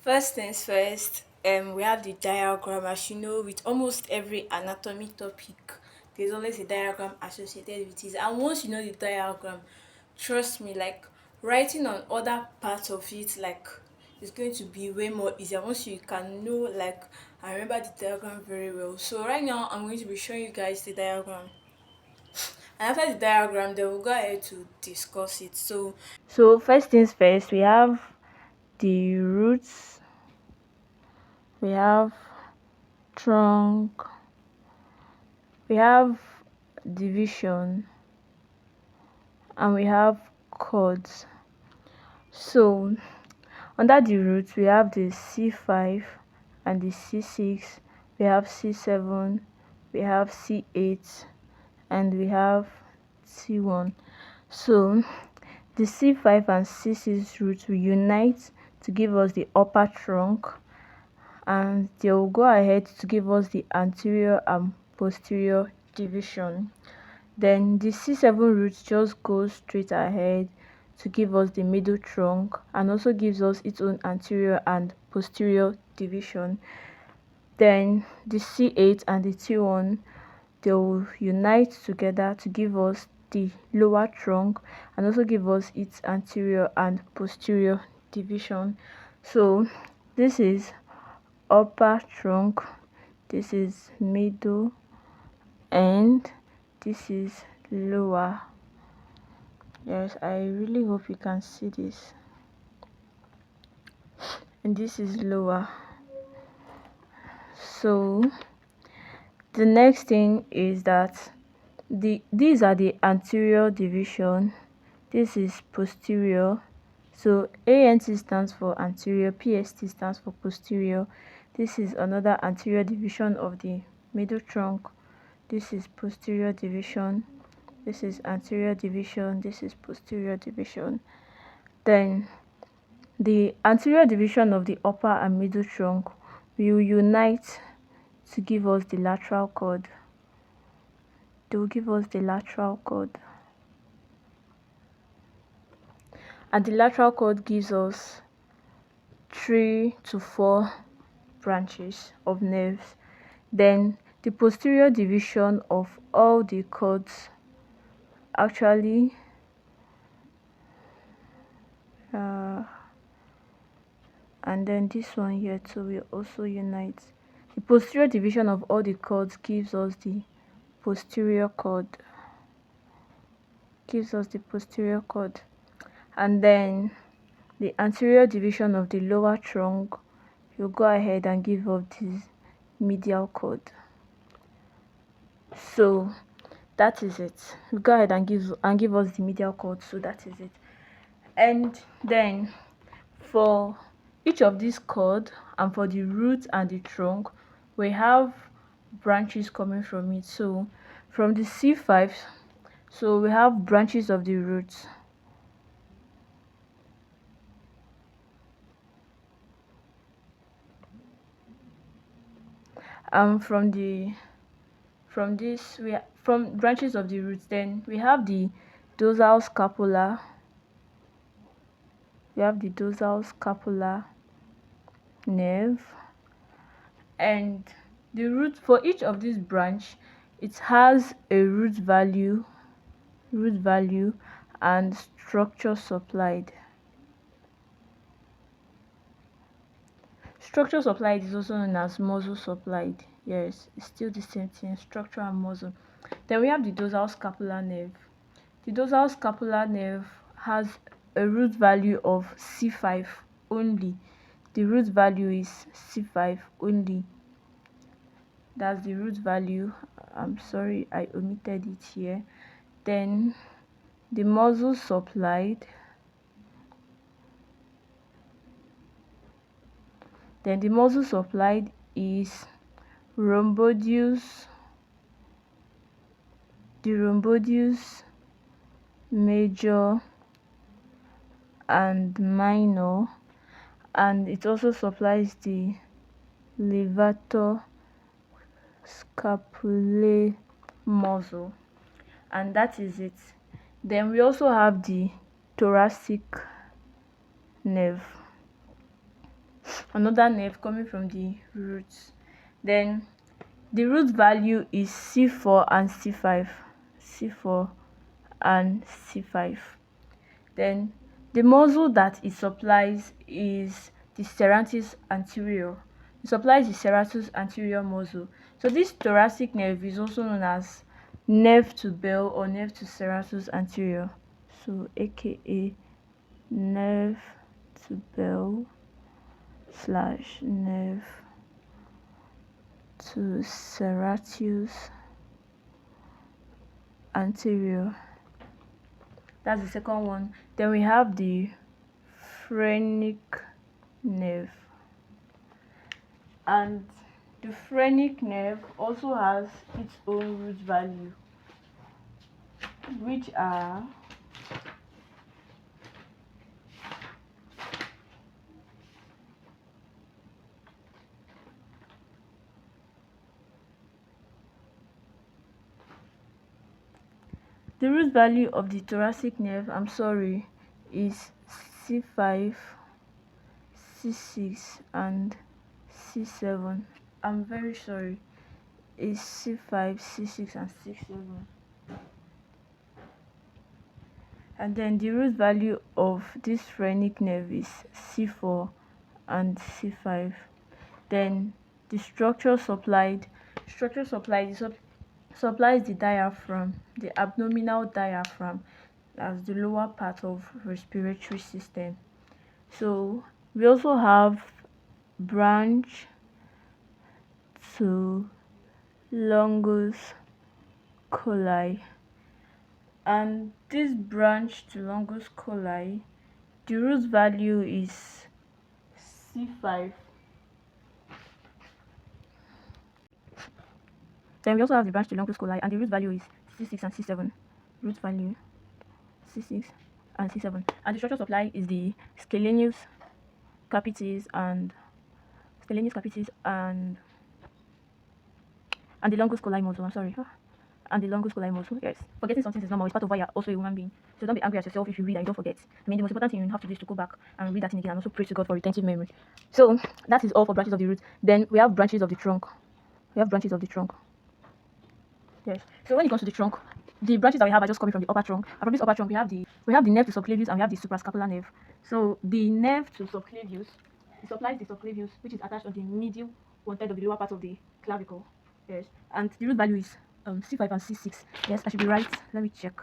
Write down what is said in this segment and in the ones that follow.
First things first, we have the diagram. As you know, with almost every anatomy topic, there's always a diagram associated with it. And once you know the diagram, trust me, like writing on other parts of it, like it's going to be way more easier once you can know, like, I remember the diagram very well. So right now, I'm going to be showing you guys the diagram. And after the diagram, then we'll go ahead to discuss it. So first things first, we have the roots, we have trunk, we have division, and we have chords. So under the roots, we have the C5 and the C6, we have C7, we have C8, and we have C1. So the C5 and C6 roots will unite to give us the upper trunk, and they will go ahead to give us the anterior and posterior division. Then the C7 root just goes straight ahead to give us the middle trunk and also gives us its own anterior and posterior division. Then the C8 and the T1, they will unite together to give us the lower trunk and also give us its anterior and posterior division. So this is upper trunk, this is middle, and this is lower. Yes, I really hope you can see this. And this is lower. So the next thing is that these are the anterior division, this is posterior. So ANT stands for anterior, PST stands for posterior. This is another anterior division of the middle trunk, this is posterior division, this is anterior division, this is posterior division. Then the anterior division of the upper and middle trunk will unite to give us the lateral cord. They will give us the lateral cord. And the lateral cord gives us 3 to 4 branches of nerves. Then the posterior division of all the cords actually and then this one here too will also unite. The posterior division of all the cords gives us the posterior cord. And then the anterior division of the lower trunk will go ahead and give us this medial cord. So that is it. We'll go ahead and give us the medial cord. So that is it. And then for each of these cord and for the root and the trunk, we have branches coming from it. So from the C5, so we have branches of the roots. From branches of the roots, then we have the dorsal scapula. We have the dorsal scapular nerve, and the root for each of these branch, it has a root value and structure supplied. Structure supplied is also known as muscle supplied. Yes, it's still the same thing, structure and muscle. Then we have the dorsal scapular nerve. The dorsal scapular nerve has a root value of C5 only. The root value is C5 only. That's the root value. I'm sorry, I omitted it here. Then the muscle supplied. Then the muscle supplied is rhomboideus, the rhomboideus major and minor, and it also supplies the levator scapulae muscle, and that is it. Then we also have the thoracic nerve. another nerve coming from the roots. Then the root value is C4 and C5. C4 and C5. Then the muscle that it supplies is the serratus anterior. It supplies the serratus anterior muscle. So this thoracic nerve is also known as nerve to bell or nerve to serratus anterior. So aka nerve to bell slash nerve to serratus anterior. That's the second one. Then we have the phrenic nerve, and the phrenic nerve also has its own root value, which are the root value of the thoracic nerve, I'm sorry, is C5, C6 and C7. I'm very sorry, is C5, C6 and C7. And then the root value of this phrenic nerve is C4 and C5. Then the structure supplied supplies the diaphragm, the abdominal diaphragm, as the lower part of respiratory system. So we also have branch to longus coli, and this branch to longus coli, the root value is C5. Then we also have the branch to longus coli, and the root value is C6 and C7. Root value C6 and C7. And the structure supply is the scalenus capitis and the longus coli muscle. I'm sorry. And the longus coli muscle. Yes. Forgetting something is normal. It's part of why you're also a human being. So don't be angry at yourself if you read and you don't forget. I mean, the most important thing you have to do is to go back and read that thing again and also pray to God for retentive memory. So that is all for branches of the root. Then we have branches of the trunk. Yes. So when it comes to the trunk, the branches that we have are just coming from the upper trunk. And from this upper trunk, we have the nerve to subclavius and we have the suprascapular nerve. So the nerve to subclavius, it supplies the subclavius, which is attached on the medial one third of the lower part of the clavicle. Yes. And the root value is C5 and C6. Yes, I should be right. Let me check.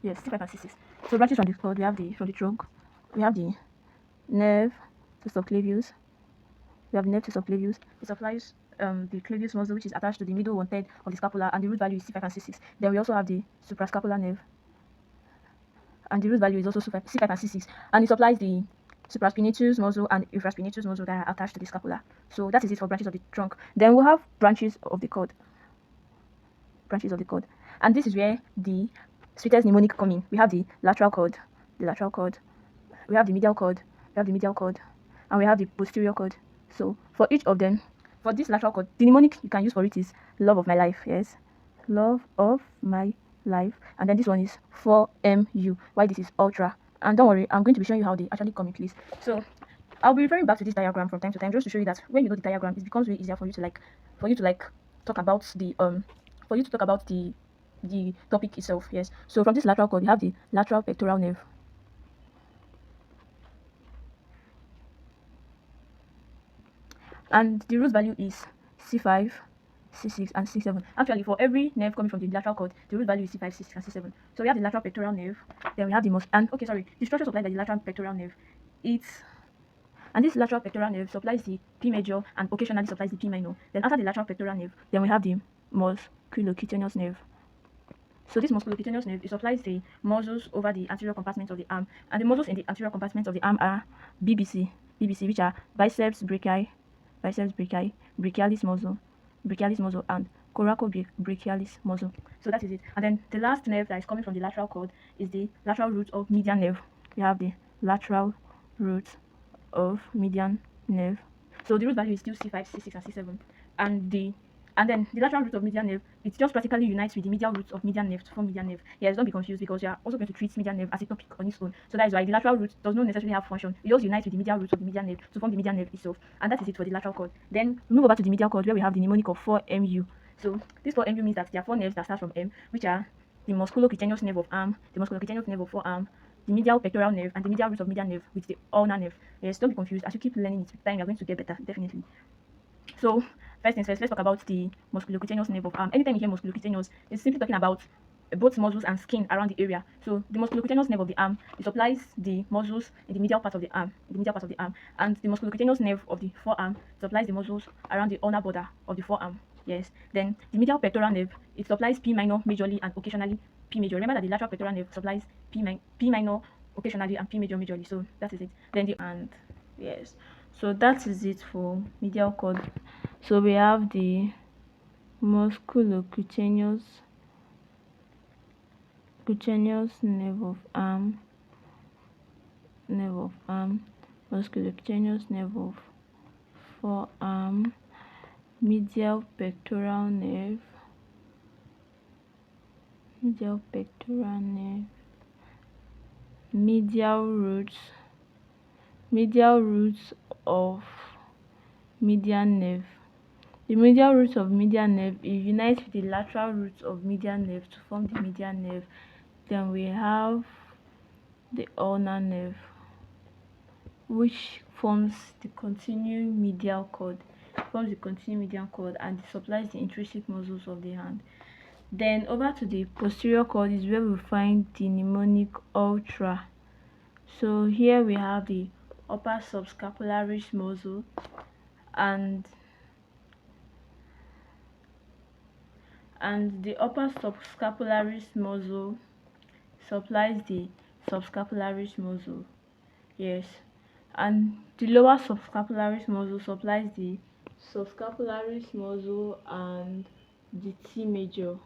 Yes, C5 and C6. So branches from the cord, we have from the trunk, we have the nerve to subclavius. It supplies the clavius muscle, which is attached to the middle one third of the scapula, and the root value is C5 and C6. Then we also have the suprascapular nerve, and the root value is also C5 and C6, and it supplies the supraspinatus muscle and infraspinatus muscle that are attached to the scapula. So that is it for branches of the trunk. Then we'll have branches of the cord. And this is where the sweetest mnemonic come in. We have the lateral cord, we have the medial cord, and we have the posterior cord. So for each of them, for this lateral cord, the mnemonic you can use for it is love of my life. Yes, love of my life. And then this one is 4MU. Why this is ultra. And don't worry, I'm going to be showing you how they actually come in place. So I'll be referring back to this diagram from time to time just to show you that when you know the diagram, it becomes way easier for you to talk about the topic itself. Yes. So from this lateral cord, you have the lateral pectoral nerve. And the root value is C5, C6 and C7. Actually, for every nerve coming from the lateral cord, the root value is C5, C6 and C7. So we have the lateral pectoral nerve, then we have the structure supplied by the lateral pectoral nerve. And this lateral pectoral nerve supplies the P major and occasionally supplies the P minor. Then after the lateral pectoral nerve, then we have the musculocutaneous nerve. So this musculocutaneous nerve, it supplies the muscles over the anterior compartment of the arm, and the muscles in the anterior compartment of the arm are BBC, which are biceps brachii, brachialis muscle, and coracobrachialis muscle. So that is it. And then the last nerve that is coming from the lateral cord is the lateral root of median nerve. We have the lateral root of median nerve. So the root value is still C5, C6 and C7, and the And then the lateral root of medial nerve, it just practically unites with the medial roots of medial nerve to form medial nerve. Yes, don't be confused because you are also going to treat medial nerve as a topic on its own. So that is why the lateral root does not necessarily have function. It just unites with the medial roots of the medial nerve to form the medial nerve itself. And that is it for the lateral cord. Then we move over to the medial cord where we have the mnemonic of 4MU. So this 4MU means that there are 4 nerves that start from M, which are the musculocutaneous nerve of arm, the musculocutaneous nerve of forearm, the medial pectoral nerve, and the medial root of medial nerve with the ulnar nerve. Yes, don't be confused. As you keep learning it with time, you're going to get better, definitely. So, first things first, let's talk about the musculocutaneous nerve of arm. Anytime you hear musculocutaneous, it's simply talking about both muscles and skin around the area. So, the musculocutaneous nerve of the arm, it supplies the muscles in the medial part of the arm, and the musculocutaneous nerve of the forearm supplies the muscles around the ulnar border of the forearm. Yes. Then the medial pectoral nerve, it supplies P minor majorly and occasionally P major. Remember that the lateral pectoral nerve supplies P minor occasionally and P major majorly. So that is it. Then the and yes. So that is it for medial cord. So we have the musculocutaneous nerve of arm, musculocutaneous nerve of forearm, medial pectoral nerve, medial roots of medial nerve. The medial root of medial nerve, it unites with the lateral roots of medial nerve to form the medial nerve. Then we have the ulnar nerve, which forms the continuing medial cord, and it supplies the intrinsic muscles of the hand. Then over to the posterior cord is where we find the mnemonic ultra. So here we have the upper subscapularis muscle, and the upper subscapularis muscle supplies the subscapularis muscle. Yes. And the lower subscapularis muscle supplies the subscapularis muscle and the T major.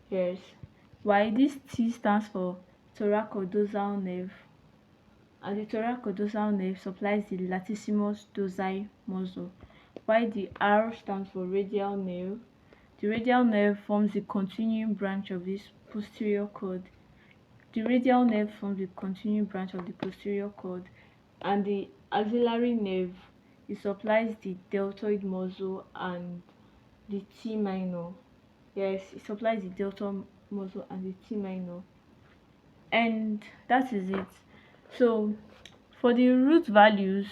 Yes. Why this T stands for thoracodorsal nerve, and the thoracodorsal nerve supplies the latissimus dorsi muscle. While the R stands for radial nerve, the radial nerve forms the continuing branch of this posterior cord. The radial nerve forms the continuing branch of the posterior cord, and the axillary nerve, it supplies the deltoid muscle and the T minor. Yes, it supplies the deltoid muscle and the T minor. And that is it. So for the root values,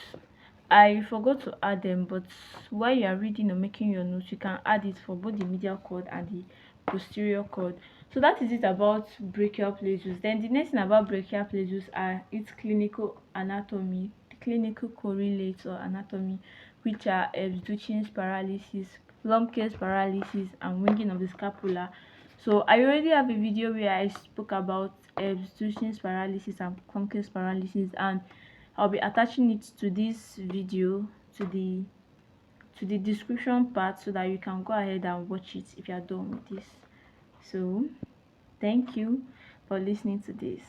I forgot to add them, but while you are reading or making your notes, you can add it for both the medial cord and the posterior cord. So that is it about brachial plexus. Then the next thing about brachial plexus are its clinical anatomy, the clinical correlates or anatomy, which are Erb'd Duchene paralysis, Klumpke's paralysis, and winging of the scapula. So I already have a video where I spoke about Erb'd Duchene paralysis and Klumpke's paralysis, and I'll be attaching it to this video, to the description part, so that you can go ahead and watch it if you are done with this. So thank you for listening to this.